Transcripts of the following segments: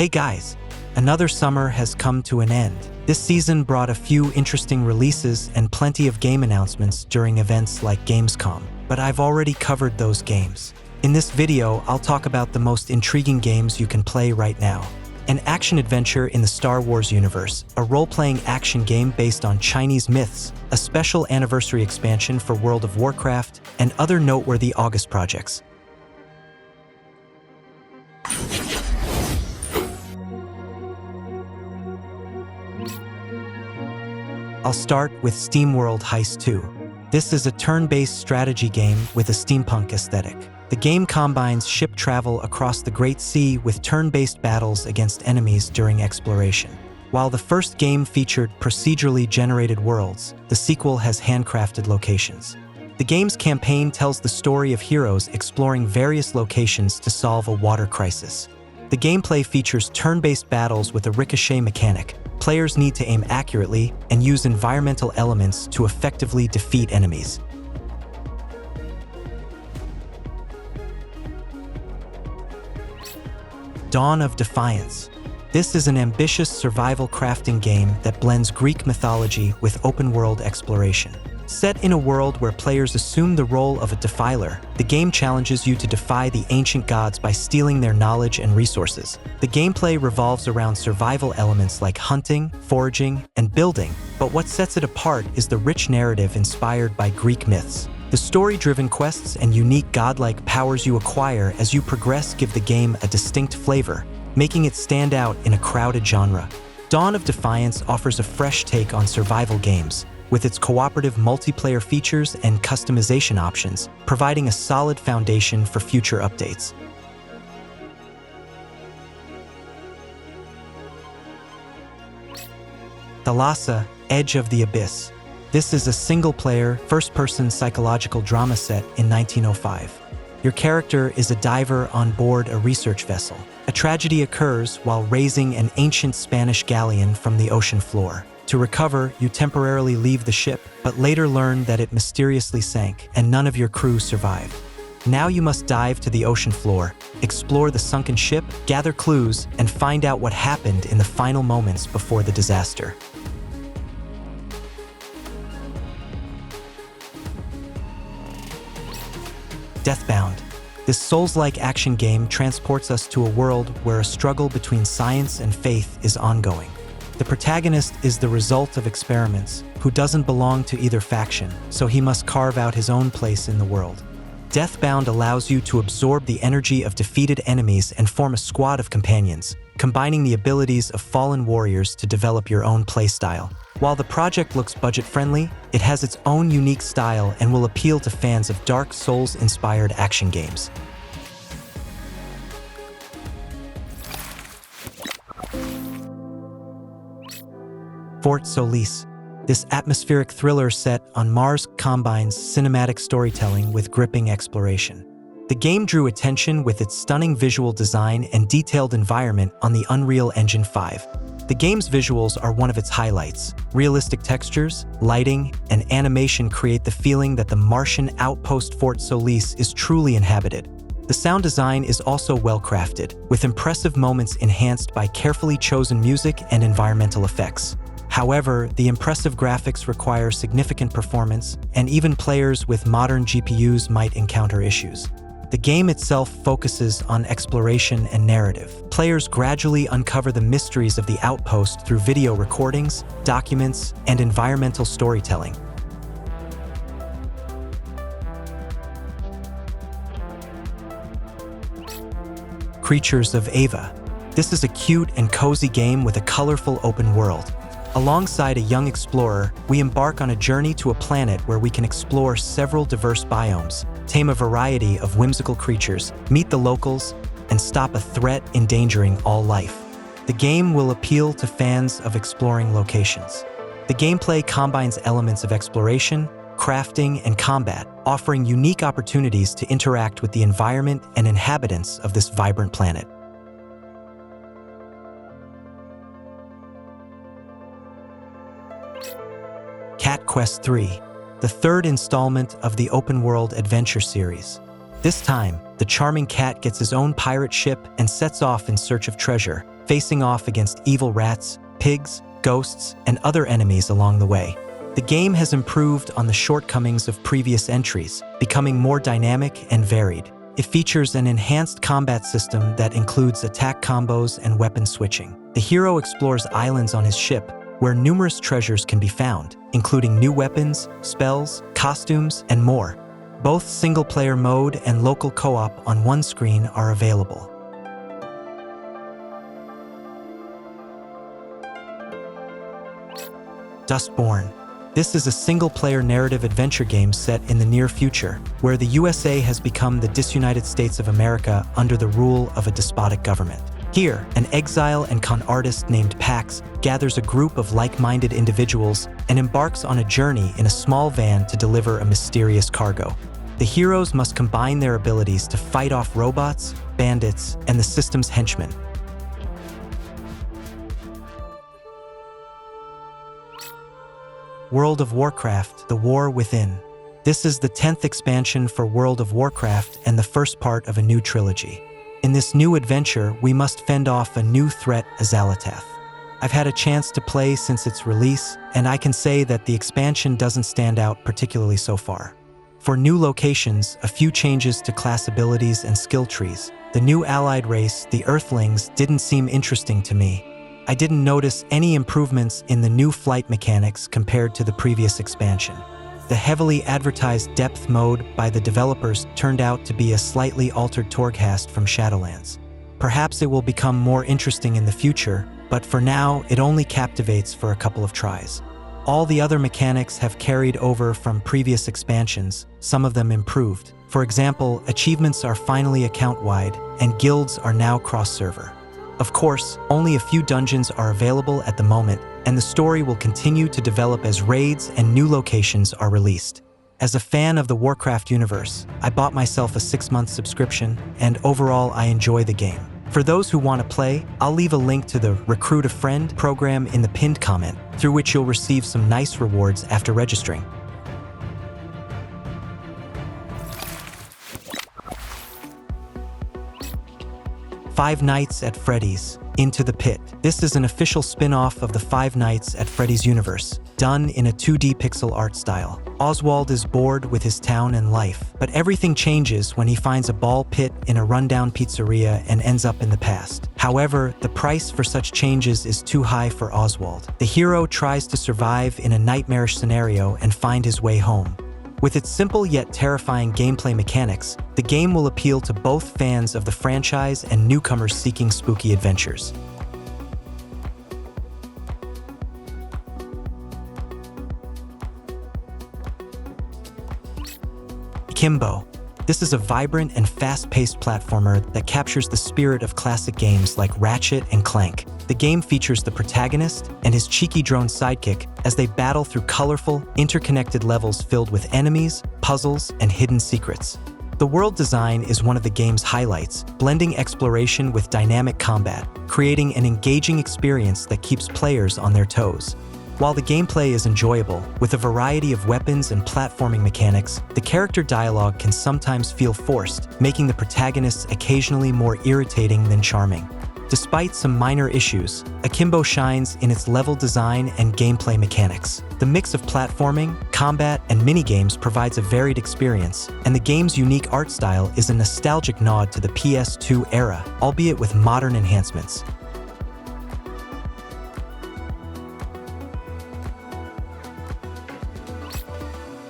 Hey guys, another summer has come to an end. This season brought a few interesting releases and plenty of game announcements during events like Gamescom, but I've already covered those games. In this video, I'll talk about the most intriguing games you can play right now. An action-adventure in the Star Wars universe, a role-playing action game based on Chinese myths, a special anniversary expansion for World of Warcraft, and other noteworthy August projects. I'll start with SteamWorld Heist 2. This is a turn-based strategy game with a steampunk aesthetic. The game combines ship travel across the Great Sea with turn-based battles against enemies during exploration. While the first game featured procedurally generated worlds, the sequel has handcrafted locations. The game's campaign tells the story of heroes exploring various locations to solve a water crisis. The gameplay features turn-based battles with a ricochet mechanic. Players need to aim accurately and use environmental elements to effectively defeat enemies. Dawn of Defiance. This is an ambitious survival crafting game that blends Greek mythology with open-world exploration. Set in a world where players assume the role of a defiler, the game challenges you to defy the ancient gods by stealing their knowledge and resources. The gameplay revolves around survival elements like hunting, foraging, and building, but what sets it apart is the rich narrative inspired by Greek myths. The story-driven quests and unique godlike powers you acquire as you progress give the game a distinct flavor, making it stand out in a crowded genre. Dawn of Defiance offers a fresh take on survival games, with its cooperative multiplayer features and customization options, providing a solid foundation for future updates. Thalassa, Edge of the Abyss. This is a single-player, first-person psychological drama set in 1905. Your character is a diver on board a research vessel. A tragedy occurs while raising an ancient Spanish galleon from the ocean floor. To recover, you temporarily leave the ship, but later learn that it mysteriously sank and none of your crew survived. Now you must dive to the ocean floor, explore the sunken ship, gather clues, and find out what happened in the final moments before the disaster. Deathbound. This Souls-like action game transports us to a world where a struggle between science and faith is ongoing. The protagonist is the result of experiments, who doesn't belong to either faction, so he must carve out his own place in the world. Deathbound allows you to absorb the energy of defeated enemies and form a squad of companions, combining the abilities of fallen warriors to develop your own playstyle. While the project looks budget-friendly, it has its own unique style and will appeal to fans of Dark Souls-inspired action games. Fort Solis. This atmospheric thriller set on Mars combines cinematic storytelling with gripping exploration. The game drew attention with its stunning visual design and detailed environment on the Unreal Engine 5. The game's visuals are one of its highlights. Realistic textures, lighting, and animation create the feeling that the Martian outpost Fort Solis is truly inhabited. The sound design is also well-crafted, with impressive moments enhanced by carefully chosen music and environmental effects. However, the impressive graphics require significant performance, and even players with modern GPUs might encounter issues. The game itself focuses on exploration and narrative. Players gradually uncover the mysteries of the outpost through video recordings, documents, and environmental storytelling. Creatures of Ava. This is a cute and cozy game with a colorful open world. Alongside a young explorer, we embark on a journey to a planet where we can explore several diverse biomes, tame a variety of whimsical creatures, meet the locals, and stop a threat endangering all life. The game will appeal to fans of exploring locations. The gameplay combines elements of exploration, crafting, and combat, offering unique opportunities to interact with the environment and inhabitants of this vibrant planet. Cat Quest 3, the third installment of the open-world adventure series. This time, the charming cat gets his own pirate ship and sets off in search of treasure, facing off against evil rats, pigs, ghosts, and other enemies along the way. The game has improved on the shortcomings of previous entries, becoming more dynamic and varied. It features an enhanced combat system that includes attack combos and weapon switching. The hero explores islands on his ship, where numerous treasures can be found, including new weapons, spells, costumes, and more. Both single-player mode and local co-op on one screen are available. Dustborn. This is a single-player narrative adventure game set in the near future, where the USA has become the disunited States of America under the rule of a despotic government. Here, an exile and con artist named Pax gathers a group of like-minded individuals and embarks on a journey in a small van to deliver a mysterious cargo. The heroes must combine their abilities to fight off robots, bandits, and the system's henchmen. World of Warcraft: The War Within. This is the 10th expansion for World of Warcraft and the first part of a new trilogy. In this new adventure, we must fend off a new threat, Azalatath. I've had a chance to play since its release, and I can say that the expansion doesn't stand out particularly so far. For new locations, a few changes to class abilities and skill trees. The new allied race, the Earthlings, didn't seem interesting to me. I didn't notice any improvements in the new flight mechanics compared to the previous expansion. The heavily advertised depth mode by the developers turned out to be a slightly altered Torghast from Shadowlands. Perhaps it will become more interesting in the future, but for now, it only captivates for a couple of tries. All the other mechanics have carried over from previous expansions, some of them improved. For example, achievements are finally account-wide, and guilds are now cross-server. Of course, only a few dungeons are available at the moment, and the story will continue to develop as raids and new locations are released. As a fan of the Warcraft universe, I bought myself a 6-month subscription, and overall I enjoy the game. For those who want to play, I'll leave a link to the Recruit a Friend program in the pinned comment, through which you'll receive some nice rewards after registering. Five Nights at Freddy's: Into the Pit. This is an official spin-off of the Five Nights at Freddy's universe, done in a 2D pixel art style. Oswald is bored with his town and life, but everything changes when he finds a ball pit in a rundown pizzeria and ends up in the past. However, the price for such changes is too high for Oswald. The hero tries to survive in a nightmarish scenario and find his way home. With its simple yet terrifying gameplay mechanics, the game will appeal to both fans of the franchise and newcomers seeking spooky adventures. Akimbot. This is a vibrant and fast-paced platformer that captures the spirit of classic games like Ratchet and Clank. The game features the protagonist and his cheeky drone sidekick as they battle through colorful, interconnected levels filled with enemies, puzzles, and hidden secrets. The world design is one of the game's highlights, blending exploration with dynamic combat, creating an engaging experience that keeps players on their toes. While the gameplay is enjoyable, with a variety of weapons and platforming mechanics, the character dialogue can sometimes feel forced, making the protagonists occasionally more irritating than charming. Despite some minor issues, Akimbot shines in its level design and gameplay mechanics. The mix of platforming, combat, and minigames provides a varied experience, and the game's unique art style is a nostalgic nod to the PS2 era, albeit with modern enhancements.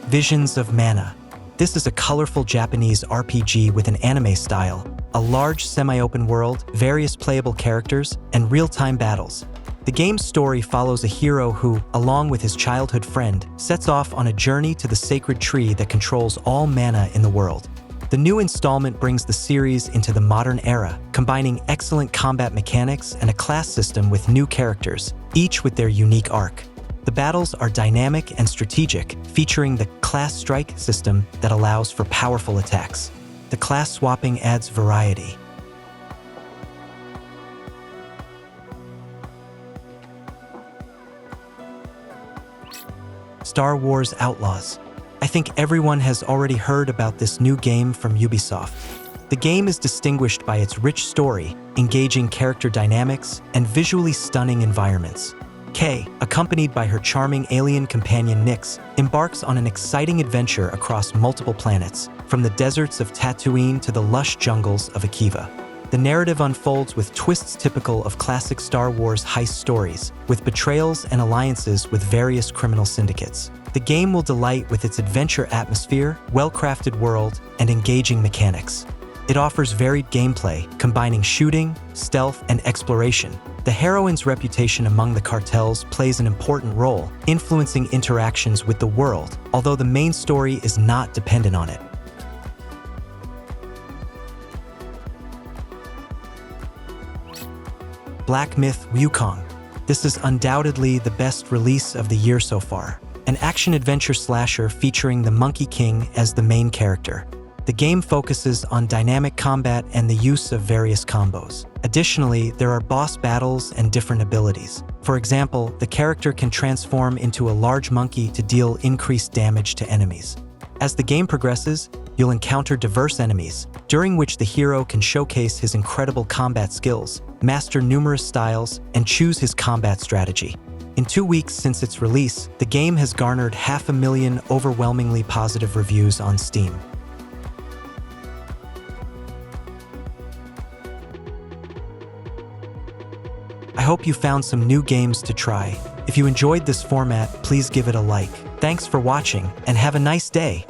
Visions of Mana. This is a colorful Japanese RPG with an anime style, a large semi-open world, various playable characters, and real-time battles. The game's story follows a hero who, along with his childhood friend, sets off on a journey to the sacred tree that controls all mana in the world. The new installment brings the series into the modern era, combining excellent combat mechanics and a class system with new characters, each with their unique arc. The battles are dynamic and strategic, featuring the class strike system that allows for powerful attacks. The class swapping adds variety. Star Wars Outlaws. I think everyone has already heard about this new game from Ubisoft. The game is distinguished by its rich story, engaging character dynamics, and visually stunning environments. Kay, accompanied by her charming alien companion Nyx, embarks on an exciting adventure across multiple planets, from the deserts of Tatooine to the lush jungles of Akiva. The narrative unfolds with twists typical of classic Star Wars heist stories, with betrayals and alliances with various criminal syndicates. The game will delight with its adventure atmosphere, well-crafted world, and engaging mechanics. It offers varied gameplay, combining shooting, stealth, and exploration. The heroine's reputation among the cartels plays an important role, influencing interactions with the world, although the main story is not dependent on it. Black Myth: Wukong. This is undoubtedly the best release of the year so far. An action-adventure slasher featuring the Monkey King as the main character. The game focuses on dynamic combat and the use of various combos. Additionally, there are boss battles and different abilities. For example, the character can transform into a large monkey to deal increased damage to enemies. As the game progresses, you'll encounter diverse enemies, during which the hero can showcase his incredible combat skills, master numerous styles, and choose his combat strategy. In 2 weeks since its release, the game has garnered 500,000 overwhelmingly positive reviews on Steam. I hope you found some new games to try. If you enjoyed this format, please give it a like. Thanks for watching, and have a nice day.